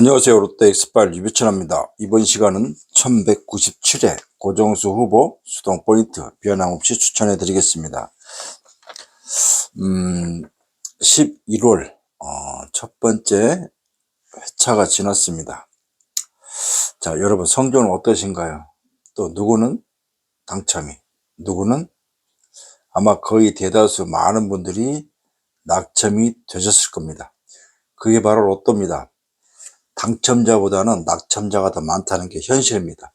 안녕하세요. 롯데 엑스파일 리뷰 채널입니다. 이번 시간은 1197회 고정수 후보 수동 포인트 변함없이 추천해 드리겠습니다. 11월 첫 번째 회차가 지났습니다. 자, 여러분 성적은 어떠신가요? 또 누구는 당첨이, 누구는 아마 거의 대다수 많은 분들이 낙첨이 되셨을 겁니다. 그게 바로 로또입니다. 당첨자보다는 낙첨자가 더 많다는 게 현실입니다.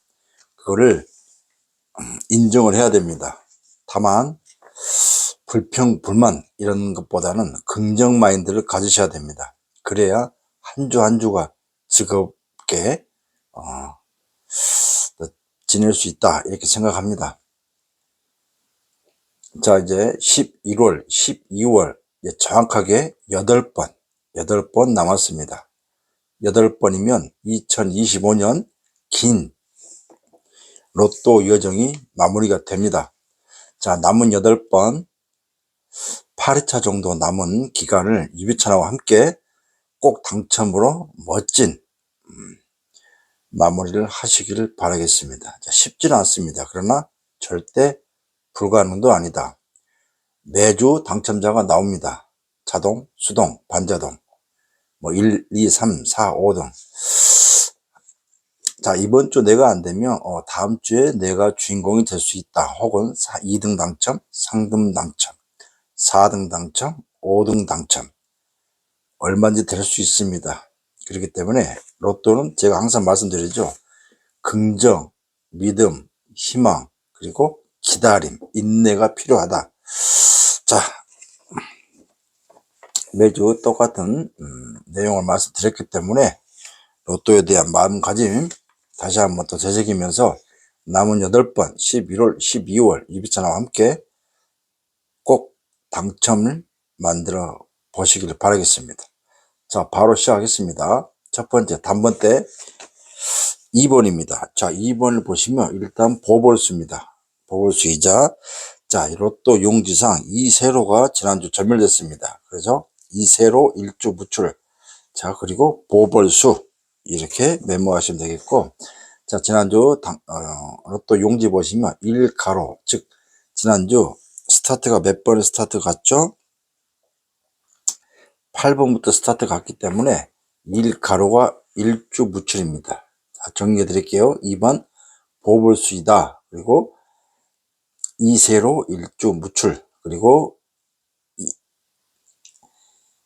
그거를 인정을 해야 됩니다. 다만 불평, 불만 이런 것보다는 긍정 마인드를 가지셔야 됩니다. 그래야 한 주 한 주가 즐겁게 지낼 수 있다 이렇게 생각합니다. 자, 이제 11월, 12월 정확하게 8번 남았습니다. 8번이면 2025년 긴 로또 여정이 마무리가 됩니다. 자, 남은 8번 8회차 정도 남은 기간을 2회차와 함께 꼭 당첨으로 멋진 마무리를 하시기를 바라겠습니다. 자, 쉽지는 않습니다. 그러나 절대 불가능도 아니다. 매주 당첨자가 나옵니다. 자동, 수동, 반자동 1, 2, 3, 4, 5등. 자, 이번 주 내가 안 되면 다음 주에 내가 주인공이 될 수 있다. 혹은 2등 당첨, 3등 당첨, 4등 당첨, 5등 당첨 얼마든지 될 수 있습니다. 그렇기 때문에 로또는 제가 항상 말씀드리죠. 긍정, 믿음, 희망, 그리고 기다림, 인내가 필요하다. 자, 매주 똑같은 내용을 말씀드렸기 때문에 로또에 대한 마음가짐 다시 한번 또 되새기면서 남은 8번 11월, 12월 이비차나와 함께 꼭 당첨을 만들어 보시기를 바라겠습니다. 자, 바로 시작하겠습니다. 첫 번째 단번대 2번입니다. 자, 2번을 보시면 일단 보벌수입니다. 보벌수이자 자, 로또 용지상 이세로가 지난주 점멸됐습니다. 그래서 이세로 일주 무출. 자, 그리고 보벌수 이렇게 메모하시면 되겠고, 자, 지난주 로또 용지 보시면 1가로, 즉 지난주 스타트가 몇 번의 스타트 갔죠? 8번부터 스타트 갔기 때문에 1가로가 일주 무출입니다. 자, 정리해 드릴게요. 2번 보벌수이다. 그리고 2세로 일주 무출. 그리고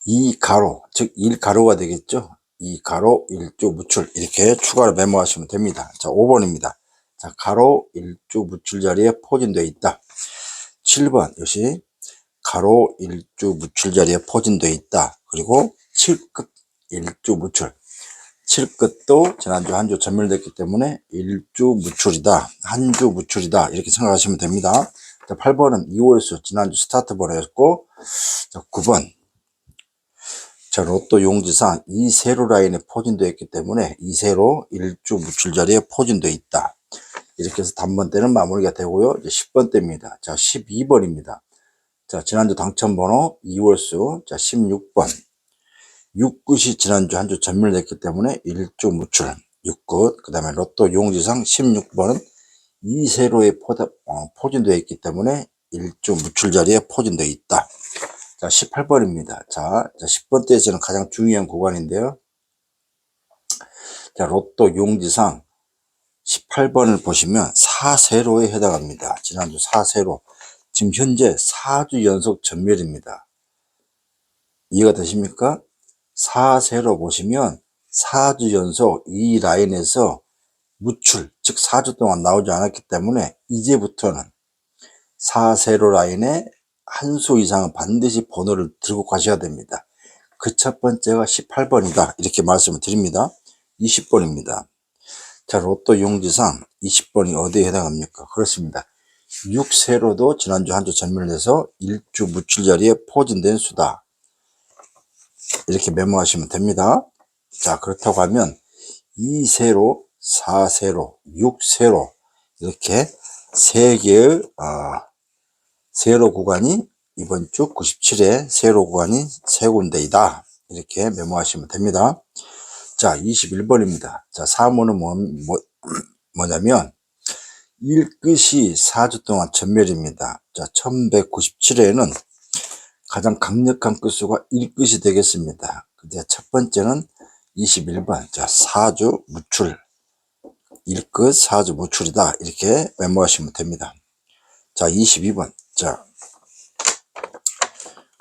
2가로, 즉 1가로가 되겠죠. 2가로 일주 무출 이렇게 추가로 메모하시면 됩니다. 자, 5번입니다. 자, 가로 일주 무출 자리에 포진되어 있다. 7번 역시 가로 일주 무출 자리에 포진되어 있다. 그리고 7끝 일주 무출. 7끝도 지난주 한 주 전멸됐기 때문에 일주 무출이다. 한 주 무출이다. 이렇게 생각하시면 됩니다. 자, 8번은 2월수 지난주 스타트 번호였고, 자, 9번. 자, 로또 용지상 이세로 라인에 포진되어 있기 때문에 이세로 일주 무출 자리에 포진되어 있다. 이렇게 해서 단번대는 마무리가 되고요. 이제 10번대입니다. 자, 12번입니다. 자, 지난주 당첨번호 2월수. 자, 16번. 6끝이 지난주 한 주 전멸됐기 때문에 일주 무출. 6끝. 그 다음에 로또 용지상 16번은 이세로에 포진되어 있기 때문에 일주 무출 자리에 포진되어 있다. 자, 18번입니다. 자, 10번대에서는 가장 중요한 구간인데요. 자, 로또 용지상 18번을 보시면 4세로에 해당합니다. 지난주 4세로. 지금 현재 4주 연속 전멸입니다. 이해가 되십니까? 4세로 보시면 4주 연속 이 라인에서 무출, 즉 4주 동안 나오지 않았기 때문에 이제부터는 4세로 라인에 한 수 이상은 반드시 번호를 들고 가셔야 됩니다. 그 첫 번째가 18번이다. 이렇게 말씀을 드립니다. 20번입니다. 자, 로또 용지상 20번이 어디에 해당합니까? 그렇습니다. 6세로도 지난주 한 주 전멸돼서 일주 무출 자리에 포진된 수다. 이렇게 메모하시면 됩니다. 자, 그렇다고 하면 2세로, 4세로, 6세로 이렇게 세 개의 세로 구간이 이번 주 97회 세로 구간이 세 군데이다. 이렇게 메모하시면 됩니다. 자, 21번입니다. 자, 사무는 뭐냐면, 일끝이 4주 동안 전멸입니다. 자, 1197회에는 가장 강력한 끝수가 1끝이 되겠습니다. 근데 첫 번째는 21번. 자, 4주 무출. 1끝 4주 무출이다. 이렇게 메모하시면 됩니다. 자, 22번. 자,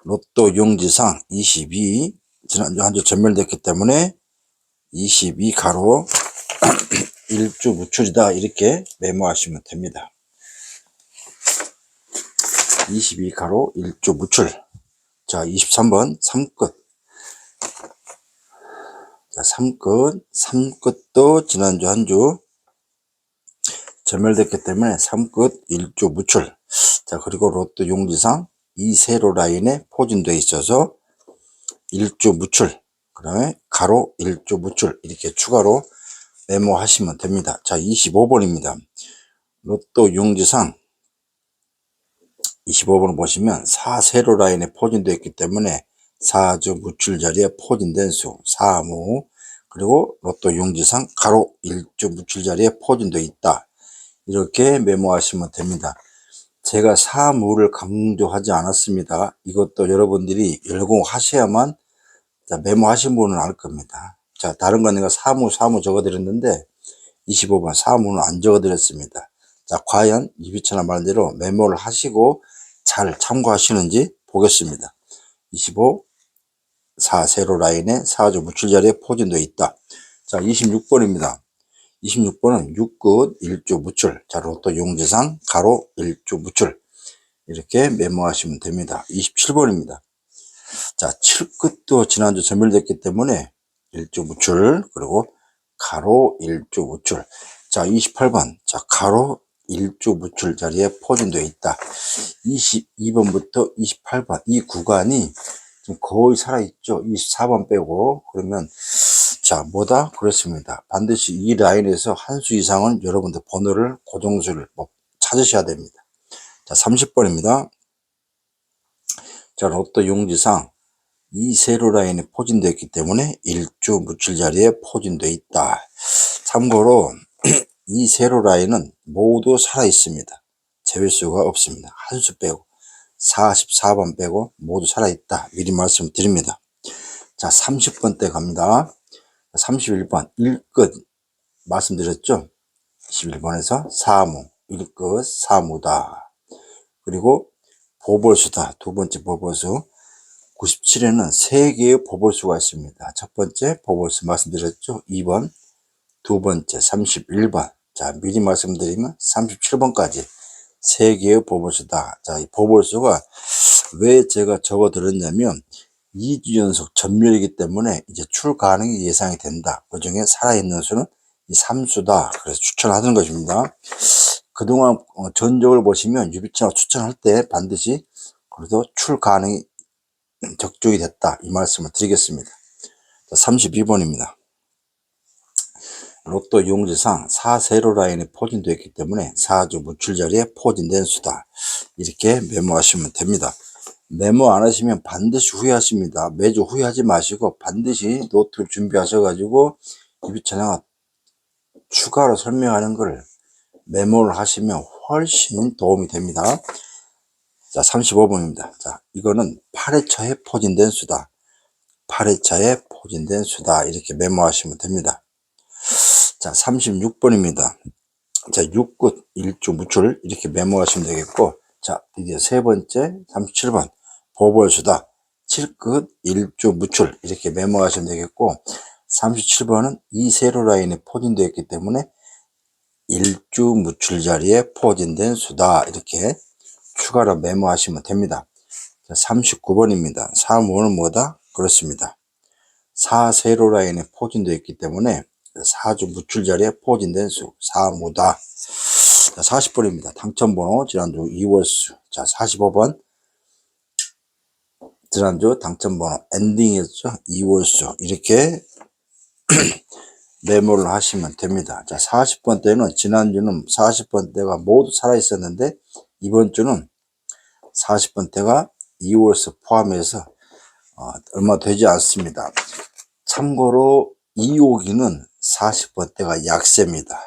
로또 용지상 22. 지난주 한 주 전멸됐기 때문에 22 가로 1주 무출이다. 이렇게 메모하시면 됩니다. 22 가로 1주 무출. 자, 23번 3끝. 자, 3끝도 지난주 한 주 전멸됐기 때문에 3끝 1주 무출. 자, 그리고 로또 용지상 이 세로 라인에 포진되어 있어서 1주 무출. 그 다음에 가로 1주 무출. 이렇게 추가로 메모하시면 됩니다. 자, 25번입니다. 로또 용지상 25번을 보시면 4세로 라인에 포진되어 있기 때문에 4주 무출 자리에 포진된 수 4무, 그리고 로또 용지상 가로 1주 무출 자리에 포진되어 있다. 이렇게 메모하시면 됩니다. 제가 4무를 강조하지 않았습니다. 이것도 여러분들이 열공하셔야만 메모하신 분은 알 겁니다. 자, 다른 건 내가 4무 적어드렸는데 25번 4무는 안 적어드렸습니다. 자, 과연 이비천아 말대로 메모를 하시고 잘 참고하시는지 보겠습니다. 25 4세로 라인에 4주 무출 자리에 포진되어 있다. 자, 26번입니다. 26번은 6끝 1주 무출. 자, 로또 용지상 가로 1주 무출. 이렇게 메모하시면 됩니다. 27번입니다. 자, 7끝도 지난주 전멸됐기 때문에 1주 무출. 그리고 가로 1주 무출. 자, 28번. 자, 가로 1주 무출 자리에 포진되어 있다. 22번부터 28번. 이 구간이 지금 거의 살아있죠. 24번 빼고. 그러면 자, 뭐다? 그렇습니다. 반드시 이 라인에서 한 수 이상은 여러분들 번호를 고정수를 찾으셔야 됩니다. 자, 30번입니다. 자, 로또 용지상 이 세로 라인에 포진되어 있기 때문에 1주 무출 자리에 포진되어 있다. 참고로 이 세로 라인은 모두 살아 있습니다. 제외수가 없습니다. 한 수 빼고 44번 빼고 모두 살아 있다. 미리 말씀드립니다. 자, 30번 때 갑니다. 31번 1끝 말씀드렸죠. 21번에서 사무 1끝 사무다. 그리고 보벌수다. 두 번째 보벌수 97에는 3개의 보벌수가 있습니다. 첫 번째 보벌수 말씀드렸죠. 2번, 두 번째 31번. 자, 미리 말씀드리면 37번까지 3개의 보벌수다. 자, 이 보벌수가 왜 제가 적어 드렸냐면 2주 연속 전멸이기 때문에 이제 출 가능이 예상이 된다. 그 중에 살아있는 수는 이 3수다. 그래서 추천하는 것입니다. 그동안 전적을 보시면 유비천을 추천할 때 반드시 그래도 출 가능이 적중이 됐다. 이 말씀을 드리겠습니다. 32번입니다. 로또 용지상 4세로 라인에 포진되어 있기 때문에 4주 무출 자리에 포진된 수다. 이렇게 메모하시면 됩니다. 메모 안 하시면 반드시 후회하십니다. 매주 후회하지 마시고 반드시 노트를 준비하셔가지고 유비천왕 추가로 설명하는 걸 메모를 하시면 훨씬 도움이 됩니다. 자, 35번입니다. 자, 이거는 8회차에 포진된 수다. 8회차에 포진된 수다. 이렇게 메모하시면 됩니다. 자, 36번입니다. 자, 6끝 1주 무출. 이렇게 메모하시면 되겠고, 자, 이제 세 번째 37번. 보벌수다. 7끝 1주 무출. 이렇게 메모하시면 되겠고, 37번은 이 세로 라인에 포진되어 있기 때문에 1주 무출 자리에 포진된 수다. 이렇게 추가로 메모하시면 됩니다. 자, 39번입니다. 사무는 뭐다? 그렇습니다. 4세로 라인에 포진되어 있기 때문에 4주 무출 자리에 포진된 수, 사무다. 자, 40번입니다. 당첨번호 지난주 2월수. 자, 45번 지난주 당첨번호 엔딩이었죠. 2월수. 이렇게 메모를 하시면 됩니다. 자, 40번 때는 지난주는 40번 때가 모두 살아 있었는데 이번 주는 40번 때가 2월수 포함해서 얼마 되지 않습니다. 참고로 2호기는 40번대가 약세입니다.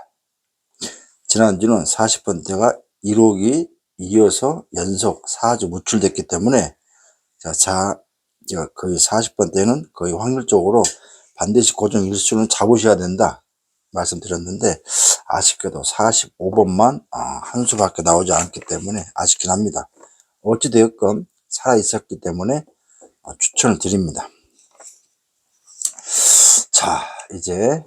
지난주는 40번대가 1호기 이어서 연속 4주 무출됐기 때문에 거의 40번대는 거의 확률적으로 반드시 고정 일수는 잡으셔야 된다 말씀드렸는데, 아쉽게도 45번만 한 수밖에 나오지 않기 때문에 아쉽긴 합니다. 어찌되었건 살아있었기 때문에 추천을 드립니다. 자, 이제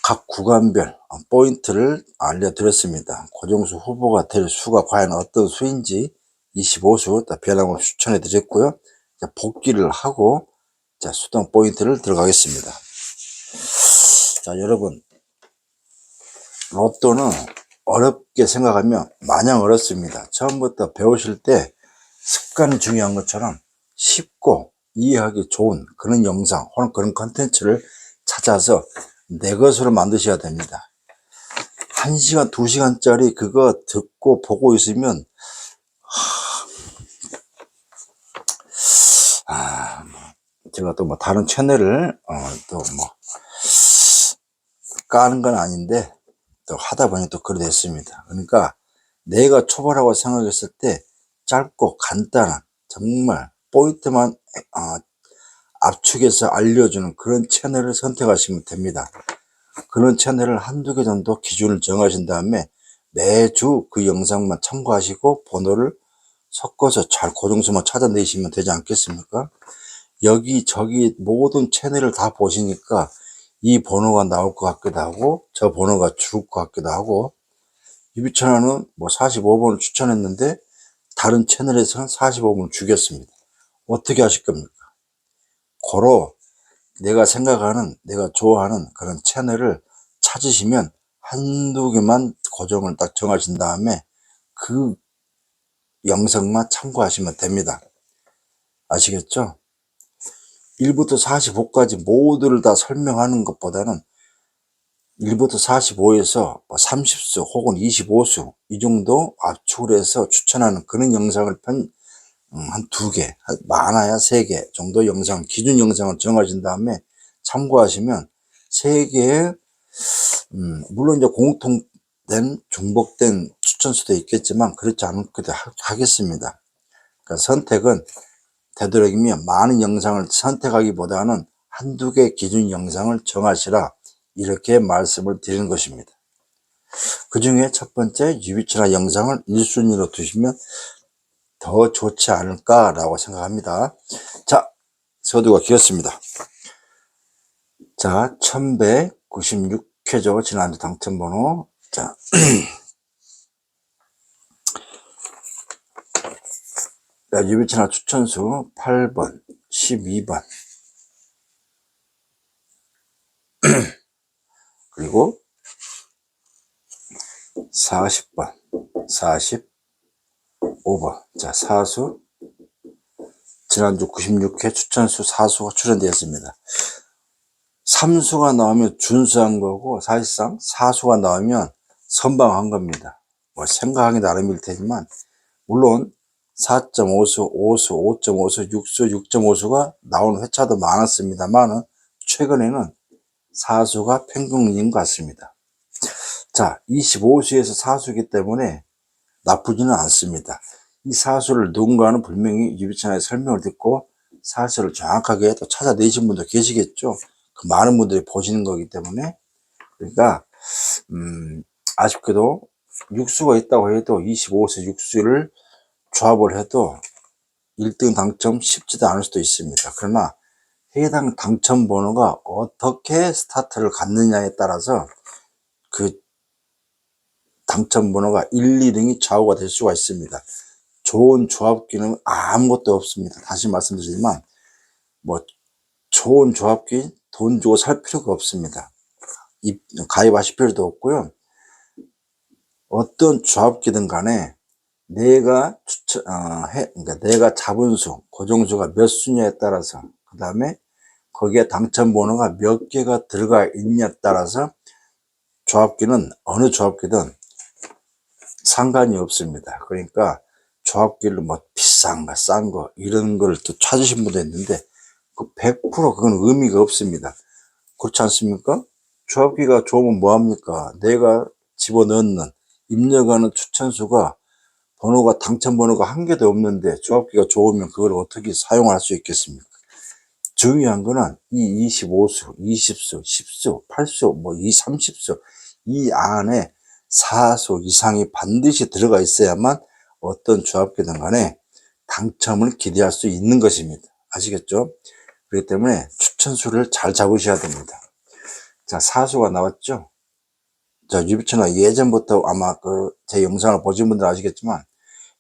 각 구간별 포인트를 알려드렸습니다. 고정수 후보가 될 수가 과연 어떤 수인지 25수 변함없이 추천해 드렸고요. 복귀를 하고 수동 포인트를 들어가겠습니다. 자, 여러분, 로또는 어렵게 생각하면 마냥 어렵습니다. 처음부터 배우실 때 습관이 중요한 것처럼 쉽고 이해하기 좋은 그런 영상 혹은 그런 컨텐츠를 찾아서 내 것으로 만드셔야 됩니다. 1시간, 2시간짜리 그거 듣고 보고 있으면 제가 또 뭐 다른 채널을 또 뭐 까는 건 아닌데 또 하다 보니 또 그래 됐습니다. 그러니까 내가 초보라고 생각했을 때 짧고 간단한 정말 포인트만 압축해서 알려주는 그런 채널을 선택하시면 됩니다. 그런 채널을 한두 개 정도 기준을 정하신 다음에 매주 그 영상만 참고하시고 번호를 섞어서 잘 고정수만 찾아내시면 되지 않겠습니까? 여기저기 모든 채널을 다 보시니까 이 번호가 나올 것 같기도 하고 저 번호가 죽을 것 같기도 하고, 유비천화는 뭐 45번을 추천했는데 다른 채널에서는 45번을 죽였습니다. 어떻게 하실 겁니까? 고로 내가 생각하는, 내가 좋아하는 그런 채널을 찾으시면 한두 개만 고정을 딱 정하신 다음에 그 영상만 참고하시면 됩니다. 아시겠죠? 1부터 45까지 모두를 다 설명하는 것보다는 1부터 45에서 30수 혹은 25수 이 정도 압축을 해서 추천하는 그런 영상을 한 2개, 많아야 3개 정도 영상, 기준 영상을 정하신 다음에 참고하시면 3개의 물론 이제 공통된 중복된 추천수도 있겠지만 그렇지 않기도 하겠습니다. 그러니까 선택은 되도록이면 많은 영상을 선택하기보다는 한두 개 기준 영상을 정하시라, 이렇게 말씀을 드리는 것입니다. 그 중에 첫 번째 유비천화 영상을 1순위로 두시면 더 좋지 않을까라고 생각합니다. 자, 서두가 길었습니다. 자, 1196회죠. 지난주 당첨번호. 자, 유비천화 추천수 8번, 12번, 그리고 40번, 45번. 자, 사수. 지난주 96회 추천수 4수가 출연되었습니다. 3수가 나오면 준수한 거고 사실상 4수가 나오면 선방한 겁니다. 뭐 생각하기 나름일 테지만 물론 4.5수, 5수, 5.5수, 6수, 6.5수가 나오는 회차도 많았습니다만 최근에는 4수가 평균인 것 같습니다. 자, 25수에서 4수이기 때문에 나쁘지는 않습니다. 이 4수를 누군가는 분명히 유비천화의 설명을 듣고 4수를 정확하게 또 찾아내신 분도 계시겠죠. 그 많은 분들이 보시는 거기 때문에. 그러니까 아쉽게도 6수가 있다고 해도 25수 6수를 조합을 해도 1등 당첨 쉽지도 않을 수도 있습니다. 그러나 해당 당첨 번호가 어떻게 스타트를 갖느냐에 따라서 그 당첨 번호가 1, 2등이 좌우가 될 수가 있습니다. 좋은 조합기는 아무것도 없습니다. 다시 말씀드리지만 뭐 좋은 조합기 돈 주고 살 필요가 없습니다. 가입하실 필요도 없고요. 어떤 조합기든 간에 내가 그러니까 내가 잡은 수, 고정수가 몇 수냐에 따라서, 그 다음에 거기에 당첨 번호가 몇 개가 들어가 있냐에 따라서 조합기는 어느 조합기든 상관이 없습니다. 그러니까 조합기를 뭐 비싼 거, 싼 거 이런 걸 또 찾으신 분도 있는데 100% 그건 의미가 없습니다. 그렇지 않습니까? 조합기가 좋으면 뭐합니까? 내가 집어넣는, 입력하는 추천수가 번호가 당첨 번호가 한 개도 없는데 조합기가 좋으면 그걸 어떻게 사용할 수 있겠습니까? 중요한 거는 이 25수, 20수, 10수, 8수, 뭐 이 30수 이 안에 4수 이상이 반드시 들어가 있어야만 어떤 조합기든 간에 당첨을 기대할 수 있는 것입니다. 아시겠죠? 그렇기 때문에 추천수를 잘 잡으셔야 됩니다. 자, 4수가 나왔죠? 자, 유비천하 예전부터 아마 제 영상을 보신 분들 아시겠지만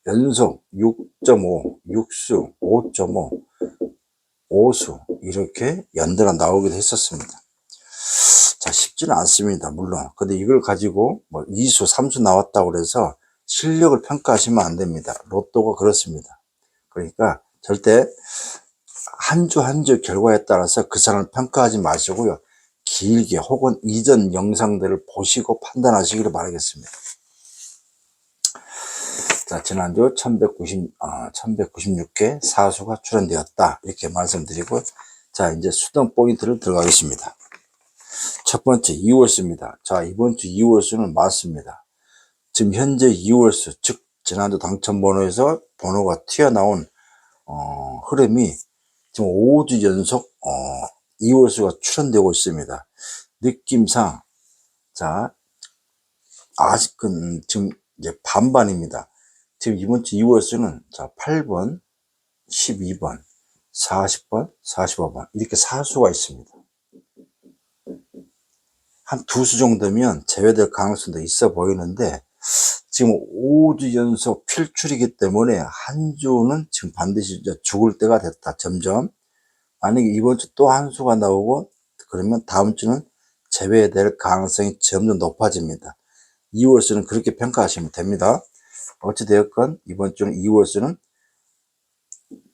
연속 6.5, 6수, 5.5, 5수 이렇게 연달아 나오기도 했었습니다. 자, 쉽지는 않습니다. 물론. 근데 이걸 가지고 뭐 2수, 3수 나왔다고 그래서 실력을 평가하시면 안 됩니다. 로또가 그렇습니다. 그러니까 절대 한 주 한 주 결과에 따라서 그 사람을 평가하지 마시고요. 길게 혹은 이전 영상들을 보시고 판단하시기를 바라겠습니다. 자, 지난주 1196개 사수가 출연되었다. 이렇게 말씀드리고, 자, 이제 수동 포인트를 들어가겠습니다. 첫 번째, 2월수입니다. 자, 이번 주 2월수는 맞습니다. 지금 현재 2월수, 즉, 지난주 당첨번호에서 번호가 튀어나온, 흐름이 지금 5주 연속, 2월수가 출연되고 있습니다. 느낌상, 자, 아직은 지금 이제 반반입니다. 지금 이번 주 2월수는 자 8번, 12번, 40번, 45번 이렇게 사수가 있습니다. 한 두 수 정도면 제외될 가능성도 있어 보이는데 지금 5주 연속 필출이기 때문에 한 주는 지금 반드시 이제 죽을 때가 됐다. 점점 만약에 이번 주 또 한 수가 나오고 그러면 다음 주는 제외될 가능성이 점점 높아집니다. 2월수는 그렇게 평가하시면 됩니다. 어찌되었건 이번 주는 2월수는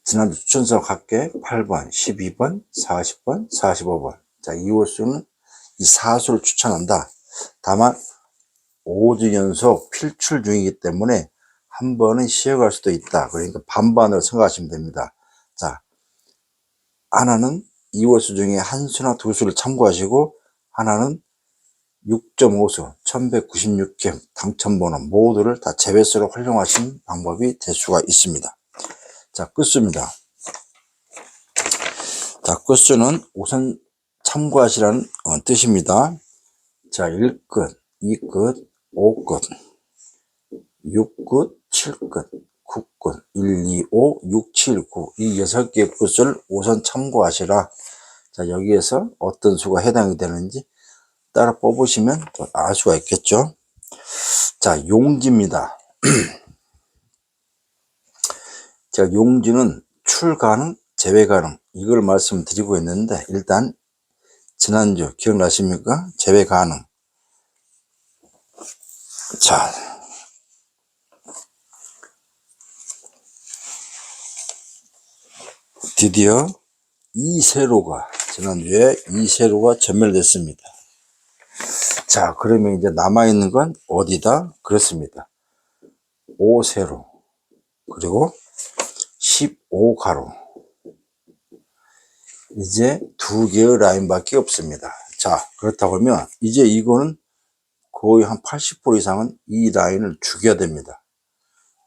지난주 추천서 각계 8번, 12번, 40번, 45번. 자, 2월수는 이 4수를 추천한다. 다만 5주 연속 필출 중이기 때문에 한 번은 쉬어갈 수도 있다. 그러니까 반반으로 생각하시면 됩니다. 자, 하나는 2월수 중에 한 수나 두 수를 참고하시고 하나는 6.5수, 1196개 당첨번호 모두를 다 제외수로 활용하신 방법이 될 수가 있습니다. 자, 끝수입니다. 자, 끝수는 우선 참고하시라는 뜻입니다. 자, 1끝, 2끝, 5끝, 6끝, 7끝, 9끝, 1, 2, 5, 6, 7, 9. 이 6개의 끝을 우선 참고하시라. 자, 여기에서 어떤 수가 해당이 되는지 따라 뽑으시면 알 수가 있겠죠. 자, 용지입니다. 자, 용지는 출 가능, 제외 가능 이걸 말씀드리고 있는데 일단 지난주 기억나십니까? 제외 가능. 자, 드디어 이세로가 지난주에 이세로가 전멸됐습니다. 자, 그러면 이제 남아있는 건 어디다? 그렇습니다. 5세로 그리고 15가로 이제 두 개의 라인밖에 없습니다. 자, 그렇다고 하면 이제 이거는 거의 한 80% 이상은 이 라인을 죽여야 됩니다.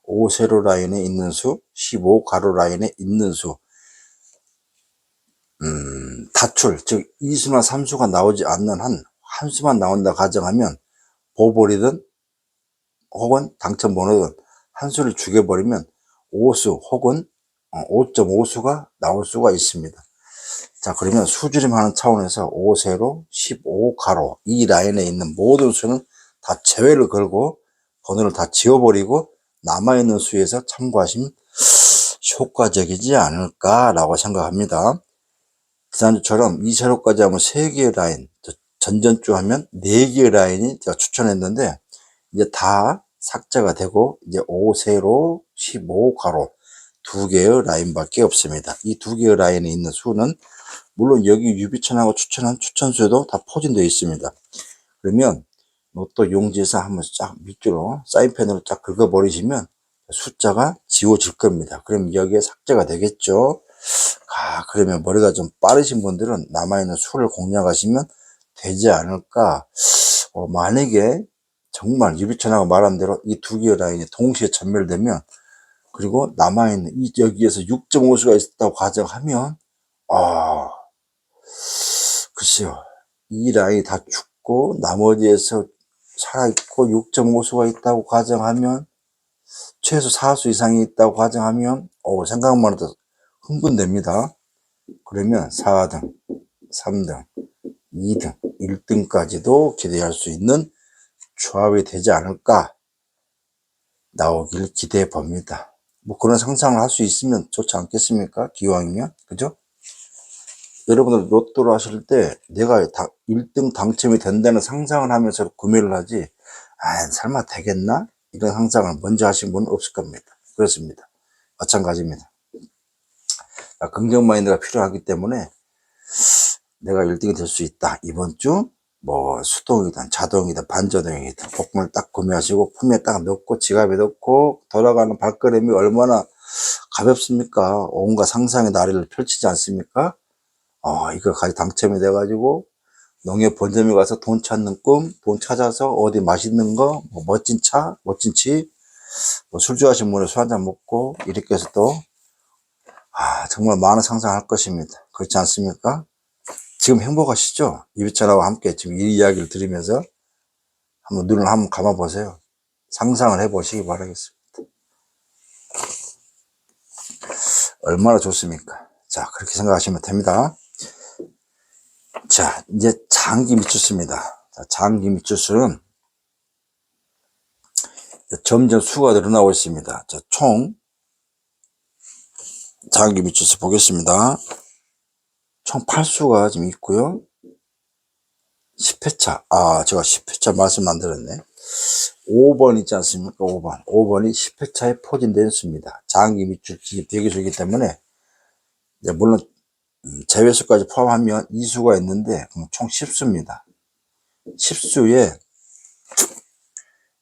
5세로 라인에 있는 수, 15가로 라인에 있는 수, 다출, 즉 2수나 3수가 나오지 않는 한 수만 나온다 가정하면 보벌이든 혹은 당첨번호든 한 수를 죽여버리면 5수 혹은 5.5수가 나올 수가 있습니다. 자, 그러면 수주림하는 차원에서 5세로 15가로 이 라인에 있는 모든 수는 다 제외를 걸고 번호를 다 지워버리고 남아있는 수에서 참고하시면 효과적이지 않을까라고 생각합니다. 지난주처럼 2세로까지 하면 3개의 라인, 전전주 하면 4개의 라인이 제가 추천했는데 이제 다 삭제가 되고 이제 5세로 15가로 두 개의 라인밖에 없습니다. 이 두 개의 라인에 있는 수는 물론 여기 유비천하고 추천한 추천수에도 다 포진되어 있습니다. 그러면 로또 용지에서 한번 쫙 밑으로 사인펜으로 쫙 긁어버리시면 숫자가 지워질 겁니다. 그럼 여기에 삭제가 되겠죠. 그러면 머리가 좀 빠르신 분들은 남아있는 수를 공략하시면 되지 않을까. 만약에 정말 유비천하고 말한 대로 이 두 개의 라인이 동시에 전멸되면, 그리고 남아있는 여기에서 6.5수가 있었다고 가정하면, 글쎄요, 이 라인이 다 죽고 나머지에서 살아있고 6.5수가 있다고 가정하면, 최소 4수 이상이 있다고 가정하면 생각만 해도 흥분됩니다. 그러면 4등, 3등, 2등, 1등까지도 기대할 수 있는 조합이 되지 않을까 나오길 기대해 봅니다. 뭐 그런 상상을 할 수 있으면 좋지 않겠습니까? 기왕이면. 그죠? 여러분들 로또를 하실 때 내가 1등 당첨이 된다는 상상을 하면서 구매를 하지, 설마 되겠나? 이런 상상을 먼저 하신 분은 없을 겁니다. 그렇습니다. 마찬가지입니다. 긍정 마인드가 필요하기 때문에 내가 1등이 될 수 있다. 이번 주 뭐 수동이든 자동이든 반자동이든 복권을 딱 구매하시고 품에 딱 넣고 지갑에 넣고 돌아가는 발걸음이 얼마나 가볍습니까? 온갖 상상의 나래를 펼치지 않습니까? 이거까지 당첨이 돼가지고 농협 본점에 가서 돈 찾는 꿈, 돈 찾아서 어디 맛있는 거, 뭐 멋진 차, 멋진 집, 뭐 술 좋아하시는 분은 술 한잔 먹고 이렇게 해서 또 정말 많은 상상할 것입니다. 그렇지 않습니까? 지금 행복하시죠? 이비찬하고 함께 지금 이 이야기를 들으면서 한번 눈을 한번 감아 보세요. 상상을 해보시기 바라겠습니다. 얼마나 좋습니까? 자, 그렇게 생각하시면 됩니다. 자, 이제 장기 미추수입니다. 자, 장기 미추수는 점점 수가 늘어나고 있습니다. 자, 총 장기 미추수 보겠습니다. 총 8수가 지금 있고요. 10회차. 제가 10회차 말씀 안 드렸네. 5번 있지 않습니까? 5번. 5번이 10회차에 포진된 수입니다. 장기 미추 대기수이기 때문에, 이제 물론, 제외수까지 포함하면 2수가 있는데, 총 10수입니다. 10수에,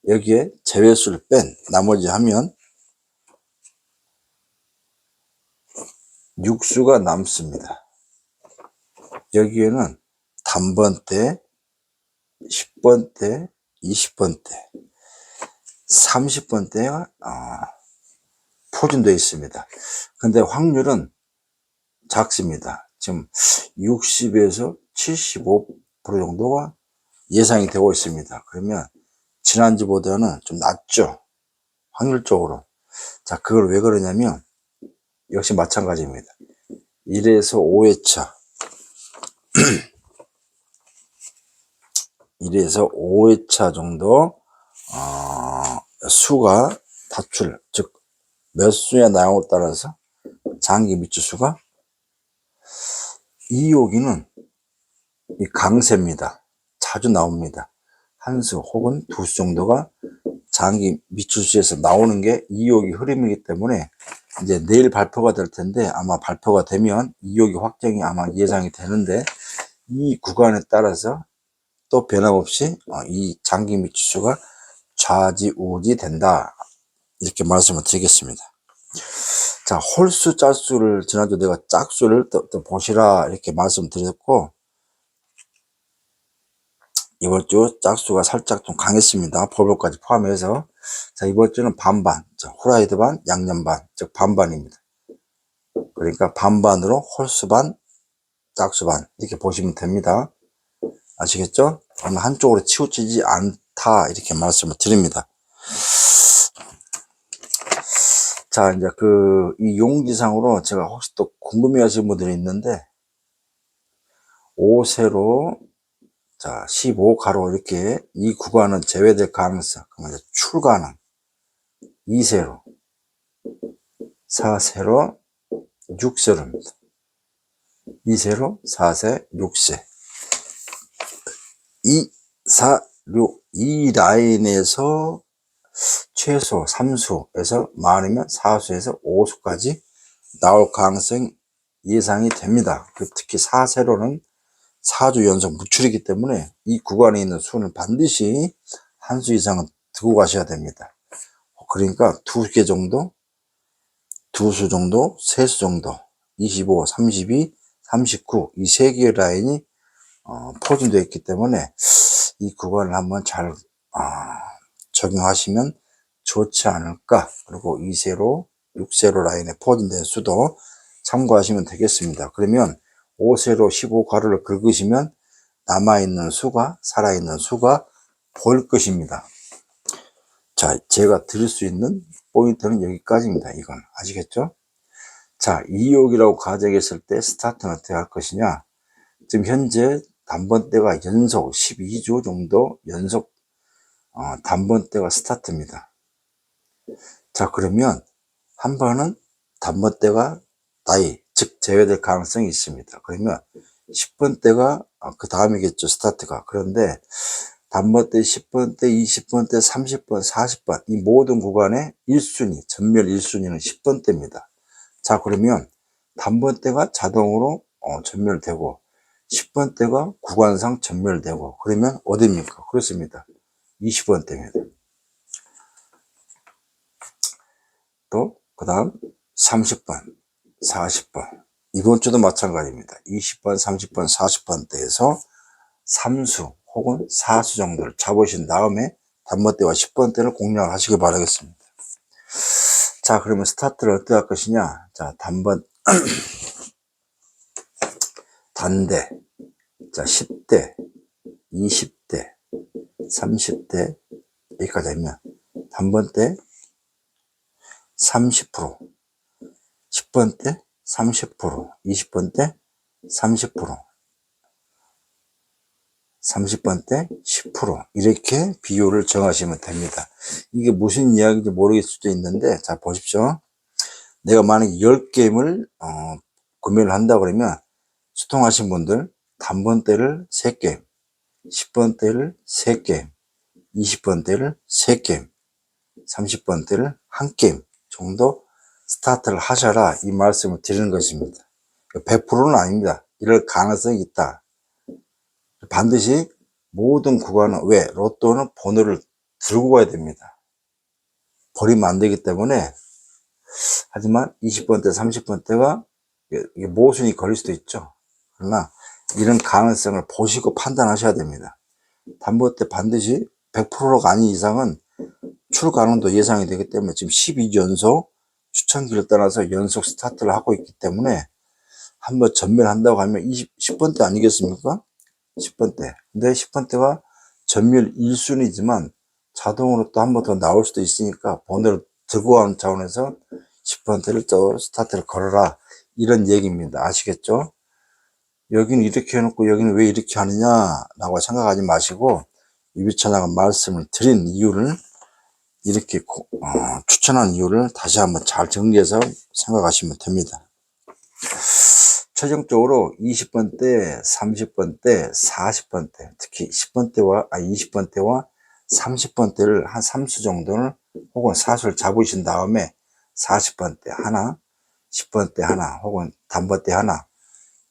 여기에 제외수를 뺀 나머지 하면 6수가 남습니다. 여기에는 단번대, 10번대, 20번대, 30번대가 포진되어 있습니다. 근데 확률은 작습니다. 지금 60에서 75% 정도가 예상이 되고 있습니다. 그러면 지난주보다는 좀 낮죠. 확률적으로. 자, 그걸 왜 그러냐면 역시 마찬가지입니다. 1에서 5회차 1에서 5회차 정도 수가 다출, 즉 몇 수에 나오에 따라서 장기 미추수가, 이 여기는 이 강세입니다. 자주 나옵니다. 한 수 혹은 2수 정도가 장기 미추수에서 나오는 게 2호기 흐름이기 때문에, 이제 내일 발표가 될 텐데 아마 발표가 되면 2호기 확정이 아마 예상이 되는데, 이 구간에 따라서 또 변함없이 이 장기 미추수가 좌지우지 된다. 이렇게 말씀을 드리겠습니다. 자, 홀수 짝수를 지난주 내가 짝수를 또 보시라 이렇게 말씀드렸고, 이번 주 짝수가 살짝 좀 강했습니다. 버블까지 포함해서. 자, 이번 주는 반반, 자, 후라이드 반, 양념 반, 즉 반반입니다. 그러니까 반반으로 홀수 반, 짝수 반 이렇게 보시면 됩니다. 아시겠죠? 어느 한쪽으로 치우치지 않다 이렇게 말씀을 드립니다. 자, 이제 이 용지상으로 제가 혹시 또 궁금해 하시는 분들이 있는데, 5세로, 자, 15가로 이렇게 이 구간은 제외될 가능성, 그러면 출가능, 2세로, 4세로, 6세로입니다. 2세로, 4세, 6세. 2, 4, 6, 이 라인에서 최소 3수에서 많으면 4수에서 5수까지 나올 가능성이 예상이 됩니다. 특히 4세로는 4주 연속 무출이기 때문에 이 구간에 있는 수는 반드시 한 수 이상은 두고 가셔야 됩니다. 그러니까 2개 정도, 2수 정도, 3수 정도 25, 32, 39 이 세 개의 라인이 포진되어 있기 때문에 이 구간을 한번 잘 적용하시면 좋지 않을까. 그리고 2세로 6세로 라인에 포진된 수도 참고하시면 되겠습니다. 그러면 5세로 15가로를 긁으시면 남아있는 수가 살아있는 수가 보일 것입니다. 자, 제가 드릴 수 있는 포인트는 여기까지입니다. 이건 아시겠죠? 자, 2욕이라고 가정했을 때 스타트는 어떻게 할 것이냐. 지금 현재 단번대가 연속 12주 정도 연속 단번대가 스타트입니다. 자, 그러면 한 번은 단번대가 다이, 즉 제외될 가능성이 있습니다. 그러면 10번대가 그 다음이겠죠, 스타트가. 그런데 단번대 10번대, 20번대, 30번, 40번 이 모든 구간의 1순위, 전멸 1순위는 10번대입니다. 자, 그러면 단번대가 자동으로 전멸되고 10번대가 구간상 전멸되고 그러면 어디입니까? 그렇습니다. 20번대입니다. 또 그 다음 30번, 40번 이번 주도 마찬가지입니다. 20번, 30번, 40번대에서 3수 혹은 4수 정도를 잡으신 다음에 단번대와 10번대를 공략을 하시기 바라겠습니다. 자, 그러면 스타트를 어떻게 할 것이냐. 자, 단대, 자, 10대, 20대, 30대, 여기까지 하면 단번대 30%, 10번대 30%, 20번대 30%, 30번대 10% 이렇게 비율을 정하시면 됩니다. 이게 무슨 이야기인지 모르겠을 수도 있는데, 자, 보십시오. 내가 만약에 10게임을 구매를 한다 그러면 수통하신 분들 단번대를 3게임, 10번대를 3게임, 20번대를 3게임, 30번대를 1게임 정도 스타트를 하셔라 이 말씀을 드리는 것입니다. 100%는 아닙니다. 이럴 가능성이 있다. 반드시 모든 구간은 왜 로또는 번호를 들고 가야 됩니다. 버리면 안 되기 때문에. 하지만 20번대 30번대가 모순이 걸릴 수도 있죠. 그러나 이런 가능성을 보시고 판단하셔야 됩니다. 단번대 반드시 100%가 아닌 이상은 출가능도 예상이 되기 때문에 지금 12주 연속 추천기를 떠나서 연속 스타트를 하고 있기 때문에 한번 전멸한다고 하면 10번대 아니겠습니까? 10번대. 근데 10번대가 전멸 1순위지만 자동으로 또 한 번 더 나올 수도 있으니까 번호를 들고 가는 차원에서 10번대를 또 스타트를 걸어라 이런 얘기입니다. 아시겠죠? 여기는 이렇게 해놓고 여기는 왜 이렇게 하느냐 라고 생각하지 마시고 유비천하가 말씀을 드린 이유를 이렇게 추천한 이유를 다시 한번 잘 정리해서 생각하시면 됩니다. 최종적으로 20번대, 30번대, 40번대, 특히 20번대와 30번대를 한 3수 정도는 혹은 4수를 잡으신 다음에 40번대 하나, 10번대 하나, 혹은 단번대 하나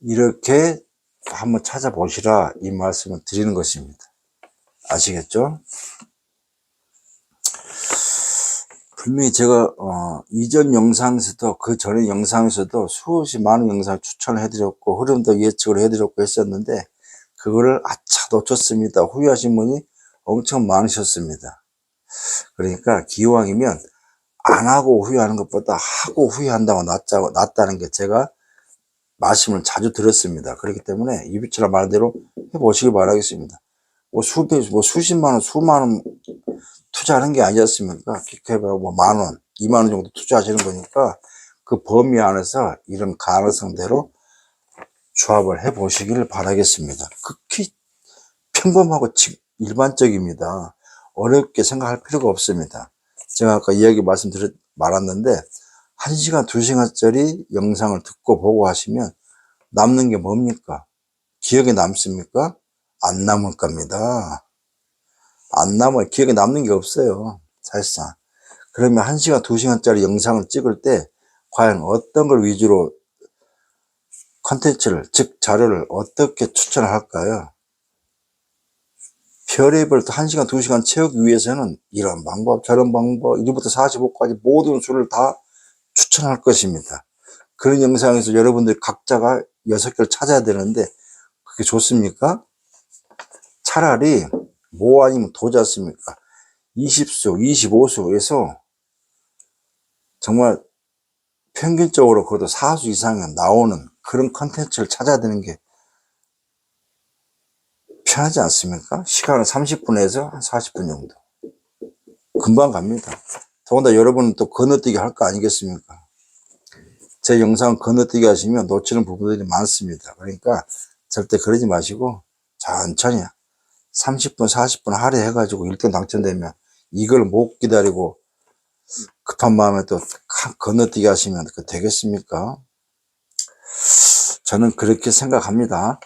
이렇게 한번 찾아보시라 이 말씀을 드리는 것입니다. 아시겠죠? 분명히 제가 이전 영상에서도 그 전에 영상에서도 수없이 많은 영상을 추천을 해드렸고 흐름도 예측을 해드렸고 했었는데 그거를 아차 놓쳤습니다. 후회하신 분이 엄청 많으셨습니다. 그러니까 기왕이면 안 하고 후회하는 것보다 하고 후회한다고 낫다는 게 제가 말씀을 자주 들었습니다. 그렇기 때문에 유비처럼 말대로 해보시기 바라겠습니다. 수십만 원, 수만 원 투자하는 게 아니지 않습니까? 기껏해봐야 만 원, 2만 원 정도 투자하시는 거니까 그 범위 안에서 이런 가능성대로 조합을 해 보시기를 바라겠습니다. 극히 평범하고 일반적입니다. 어렵게 생각할 필요가 없습니다. 제가 아까 말았는데 1시간, 2시간짜리 영상을 듣고 보고 하시면 남는 게 뭡니까? 기억에 남습니까? 안 남을 겁니다. 안 남아요. 기억에 남는 게 없어요. 사실상. 그러면 1시간, 2시간짜리 영상을 찍을 때 과연 어떤 걸 위주로 컨텐츠를, 즉 자료를 어떻게 추천을 할까요? 별의별 1시간, 2시간 채우기 위해서는 이런 방법, 저런 방법, 1부터 45까지 모든 수를 다 추천할 것입니다. 그런 영상에서 여러분들 각자가 6개를 찾아야 되는데 그게 좋습니까? 차라리 뭐 아니면 도지 않습니까? 20수, 25수에서 정말 평균적으로 그래도 4수 이상은 나오는 그런 컨텐츠를 찾아야 되는 게 편하지 않습니까? 시간은 30분에서 한 40분 정도. 금방 갑니다. 더군다나 여러분은 또 건너뛰기 할 거 아니겠습니까? 제 영상 건너뛰기 하시면 놓치는 부분들이 많습니다. 그러니까 절대 그러지 마시고 천천히 30분, 40분 할애해가지고 1등 당첨되면 이걸 못 기다리고 급한 마음에 또 건너뛰기 하시면 그 되겠습니까? 저는 그렇게 생각합니다.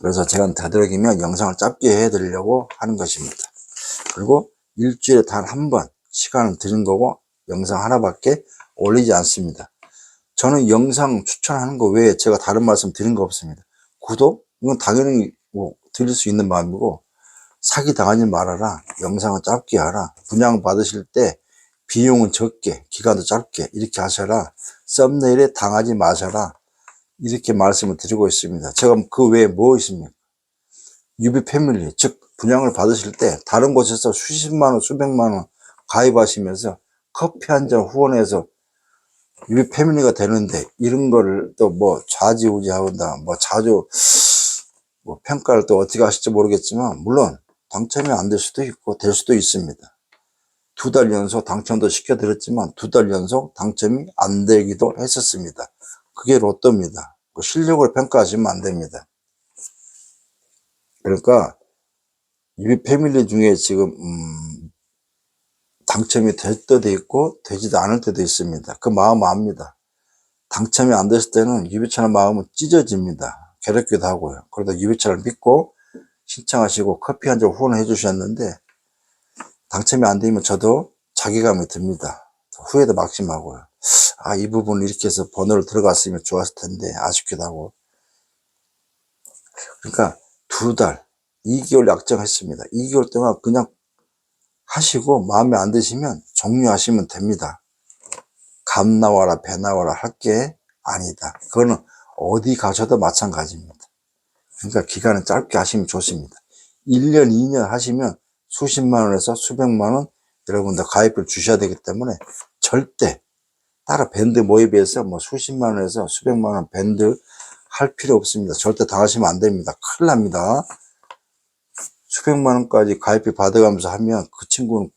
그래서 제가 되도록이면 영상을 짧게 해드리려고 하는 것입니다. 그리고 일주일에 단 한 번 시간을 드린 거고 영상 하나밖에 올리지 않습니다. 저는 영상 추천하는 거 외에 제가 다른 말씀 드린 거 없습니다. 구독? 이건 당연히 뭐 드릴 수 있는 마음이고, 사기 당하지 말아라, 영상은 짧게 하라, 분양 받으실 때 비용은 적게, 기간도 짧게 이렇게 하셔라, 썸네일에 당하지 마셔라, 이렇게 말씀을 드리고 있습니다. 제가 그 외에 뭐 있습니까? 유비패밀리, 즉 분양을 받으실 때 다른 곳에서 수십만 원, 수백만 원 가입하시면서 커피 한 잔 후원해서 유비패밀리가 되는데, 이런 거를 또 뭐 좌지우지하다, 뭐 자주 뭐 평가를 또 어떻게 하실지 모르겠지만, 물론 당첨이 안 될 수도 있고 될 수도 있습니다. 2달 연속 당첨도 시켜드렸지만 2달 연속 당첨이 안 되기도 했었습니다. 그게 로또입니다. 실력을 평가하시면 안 됩니다. 그러니까 유비패밀리 중에 지금 당첨이 될 때도 있고 되지도 않을 때도 있습니다. 그 마음 압니다. 당첨이 안 됐을 때는 유비처럼 마음은 찢어집니다. 괴롭기도 하고요. 그래도 유비처를 믿고 신청하시고 커피 한 잔 후원해 주셨는데, 당첨이 안 되면 저도 자괴감이 듭니다. 후회도 막심하고요. 아, 이 부분 이렇게 해서 번호를 들어갔으면 좋았을 텐데 아쉽기도 하고. 그러니까 2달, 2개월 약정했습니다. 2개월 동안 그냥 하시고 마음에 안 드시면 종료하시면 됩니다. 감 나와라 배 나와라 할 게 아니다. 그거는 어디 가셔도 마찬가지입니다. 그러니까 기간은 짧게 하시면 좋습니다. 1년, 2년 하시면 수십만 원에서 수백만 원 여러분들 가입을 주셔야 되기 때문에 절대 따로 밴드 모의비해서 뭐 수십만 원에서 수백만 원 밴드 할 필요 없습니다. 절대 당하시면 안 됩니다. 큰일 납니다. 수백만 원까지 가입비 받아가면서 하면 그 친구는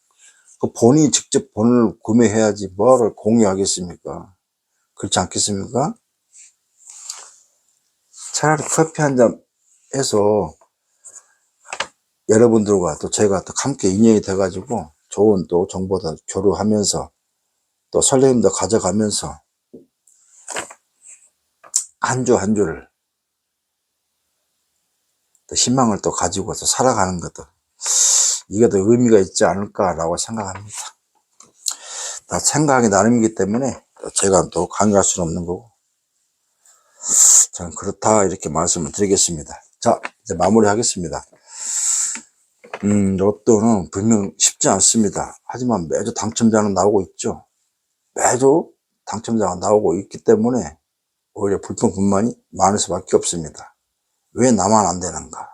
그 본인이 직접 본을 구매해야지 뭐를 공유하겠습니까? 그렇지 않겠습니까? 차라리 커피 한 잔 해서 여러분들과 또 제가 또 함께 인연이 돼가지고 좋은 또 정보도 교류하면서 또 설레임도 가져가면서 한 주 한 주를 또 희망을 또 가지고서 살아가는 것도, 이게 더 의미가 있지 않을까라고 생각합니다. 다 생각이 나름이기 때문에 제가 또 강요할 수는 없는 거고, 저는 그렇다 이렇게 말씀을 드리겠습니다. 자, 이제 마무리 하겠습니다. 로또는 분명 쉽지 않습니다. 하지만 매주 당첨자는 나오고 있죠. 매주 당첨자가 나오고 있기 때문에 오히려 불평불만이 많을 수밖에 없습니다. 왜 나만 안 되는가?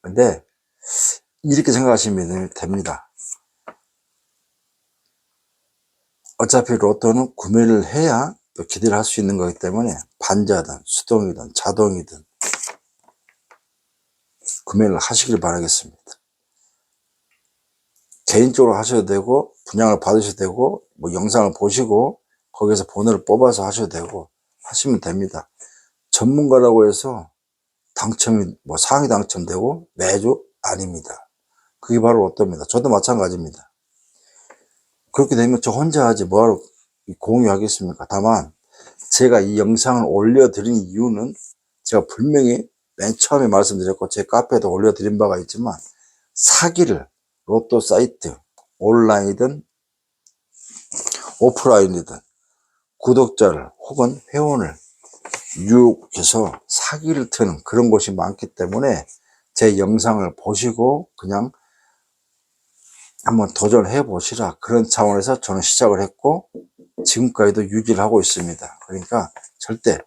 근데 이렇게 생각하시면 됩니다. 어차피 로또는 구매를 해야 또 기대를 할 수 있는 거기 때문에 반자든 수동이든 자동이든 구매를 하시길 바라겠습니다. 개인적으로 하셔도 되고 분양을 받으셔도 되고 뭐 영상을 보시고 거기서 번호를 뽑아서 하셔도 되고 하시면 됩니다. 전문가라고 해서 당첨이 뭐 상위 당첨되고 매주 아닙니다. 그게 바로 로또입니다. 저도 마찬가지입니다. 그렇게 되면 저 혼자 하지 뭐하러 공유하겠습니까? 다만 제가 이 영상을 올려드린 이유는 제가 분명히 맨 처음에 말씀드렸고 제 카페에도 올려드린 바가 있지만, 사기를 로또 사이트 온라인이든 오프라인이든 구독자를 혹은 회원을 유혹해서 사기를 트는 그런 곳이 많기 때문에 제 영상을 보시고 그냥 한번 도전해 보시라, 그런 차원에서 저는 시작을 했고, 지금까지도 유지를 하고 있습니다. 그러니까 절대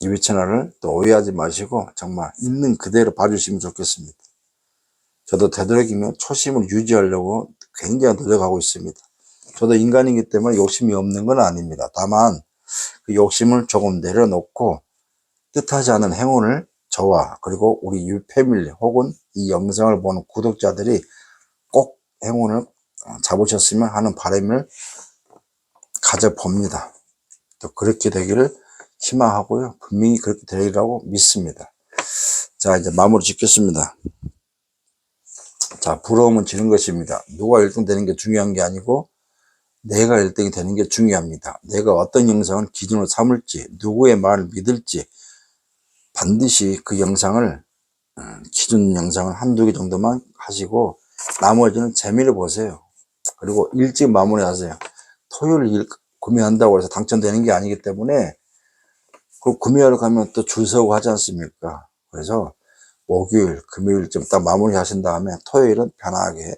유비 채널을 또 오해하지 마시고 정말 있는 그대로 봐주시면 좋겠습니다. 저도 되도록이면 초심을 유지하려고 굉장히 노력하고 있습니다. 저도 인간이기 때문에 욕심이 없는 건 아닙니다. 다만 그 욕심을 조금 내려놓고 뜻하지 않은 행운을 저와 그리고 우리 유 패밀리 혹은 이 영상을 보는 구독자들이 꼭 행운을 잡으셨으면 하는 바람을 가져봅니다. 또 그렇게 되기를 희망하고요. 분명히 그렇게 되리라고 믿습니다. 자, 이제 마무리 짓겠습니다. 자, 부러움은 지는 것입니다. 누가 1등 되는 게 중요한 게 아니고 내가 1등이 되는 게 중요합니다. 내가 어떤 영상을 기준으로 삼을지, 누구의 말을 믿을지 반드시 그 영상을 기준 영상을 한두 개 정도만 하시고 나머지는 재미를 보세요. 그리고 일찍 마무리하세요. 토요일 구매한다고 해서 당첨되는 게 아니기 때문에 그 구매하러 가면 또 줄 서고 하지 않습니까? 그래서 목요일, 금요일쯤 딱 마무리 하신 다음에 토요일은 편하게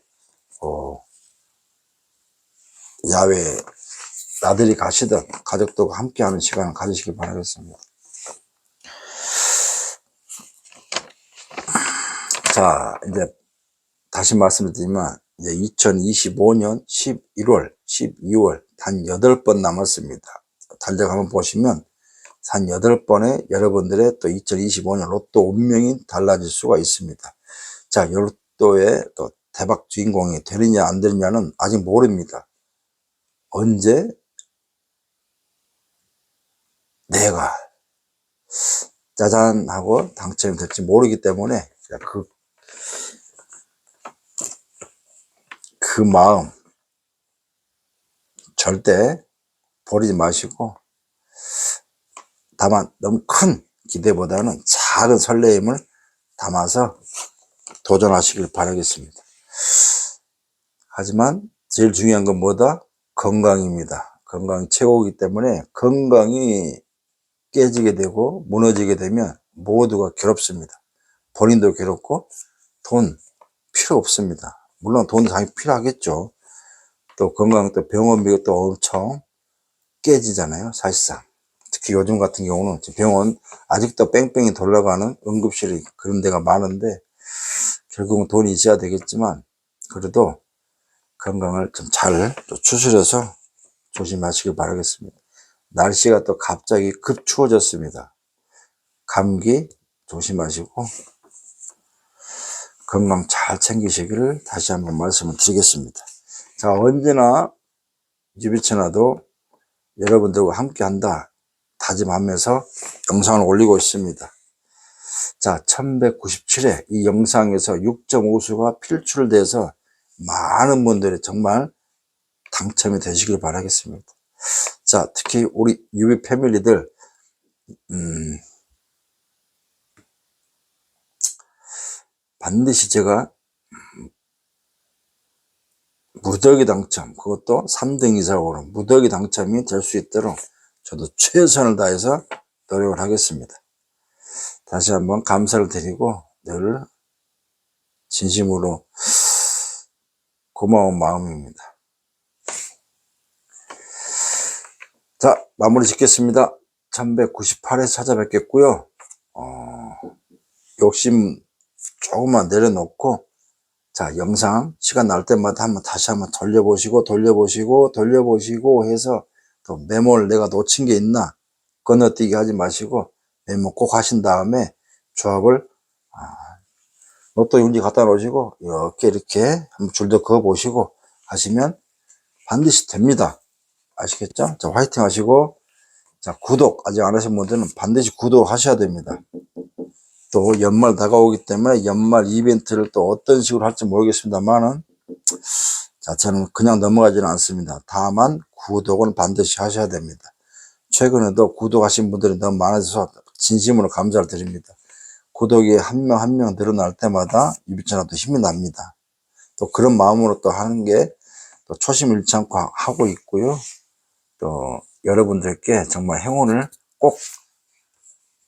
야외 나들이 가시든 가족들과 함께하는 시간을 가지시길 바라겠습니다. 자, 이제 다시 말씀드리면 이제 2025년 11월, 12월 단 8번 남았습니다. 달력 한번 보시면 단 8번에 여러분들의 또 2025년 로또 운명이 달라질 수가 있습니다. 자, 로또의 또 대박 주인공이 되느냐 안 되느냐는 아직 모릅니다. 언제 내가 짜잔 하고 당첨이 될지 모르기 때문에 그 마음 절대 버리지 마시고 다만 너무 큰 기대보다는 작은 설레임을 담아서 도전하시길 바라겠습니다. 하지만 제일 중요한 건 뭐다? 건강입니다. 건강이 최고이기 때문에 건강이 깨지게 되고 무너지게 되면 모두가 괴롭습니다. 본인도 괴롭고 돈 필요 없습니다. 물론 돈 당연히 필요하겠죠. 또 건강 또 병원비가 또 엄청 깨지잖아요. 사실상 특히 요즘 같은 경우는 병원 아직도 뺑뺑이 돌아가는 응급실이 그런 데가 많은데 결국은 돈이 있어야 되겠지만 그래도 건강을 좀 잘 추스려서 조심하시길 바라겠습니다. 날씨가 또 갑자기 급 추워졌습니다. 감기 조심하시고 건강 잘 챙기시기를 다시 한번 말씀을 드리겠습니다. 자, 언제나 유비채널도 여러분들과 함께 한다 다짐하면서 영상을 올리고 있습니다. 자, 1197회 이 영상에서 6.5수가 필출돼서 많은 분들이 정말 당첨이 되시길 바라겠습니다. 자, 특히 우리 유비 패밀리들 반드시 제가 무더기 당첨, 그것도 3등 이상으로 무더기 당첨이 될 수 있도록 저도 최선을 다해서 노력을 하겠습니다. 다시 한번 감사를 드리고 늘 진심으로 고마운 마음입니다. 자, 마무리 짓겠습니다. 1198회 찾아뵙겠고요. 욕심 조금만 내려놓고 자, 영상 시간 날 때마다 다시 한번 돌려보시고 해서 또 메모를 내가 놓친 게 있나 건너뛰기 하지 마시고 메모 꼭 하신 다음에 조합을 로또 용지 갖다 놓으시고 이렇게 한번 줄도 그어 보시고 하시면 반드시 됩니다. 아시겠죠? 자, 화이팅 하시고 자, 구독 아직 안 하신 분들은 반드시 구독하셔야 됩니다. 또 연말 다가오기 때문에 연말 이벤트를 또 어떤 식으로 할지 모르겠습니다만은 자, 저는 그냥 넘어가지는 않습니다. 다만 구독은 반드시 하셔야 됩니다. 최근에도 구독하신 분들이 너무 많아져서 진심으로 감사를 드립니다. 구독이 한 명 한 명 늘어날 때마다 유비채널도 힘이 납니다. 또 그런 마음으로 또 하는 게 또 초심 잃지 않고 하고 있고요. 또 여러분들께 정말 행운을 꼭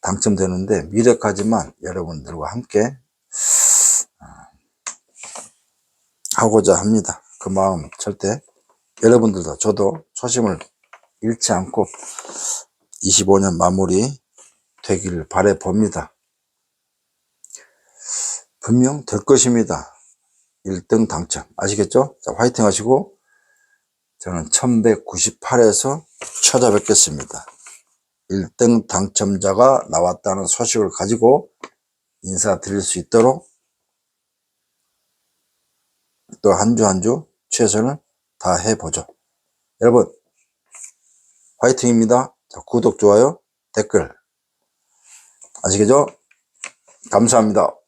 당첨되는데 미력하지만 여러분들과 함께 하고자 합니다. 그 마음 절대 여러분들도 저도 초심을 잃지 않고 25년 마무리 되기를 바래 봅니다. 분명 될 것입니다. 1등 당첨 아시겠죠? 자, 화이팅 하시고 저는 1198에서 찾아뵙겠습니다. 1등 당첨자가 나왔다는 소식을 가지고 인사드릴 수 있도록 또 한 주 한 주 최선을 다해보죠. 여러분 화이팅입니다. 자, 구독, 좋아요, 댓글 아시겠죠? 감사합니다.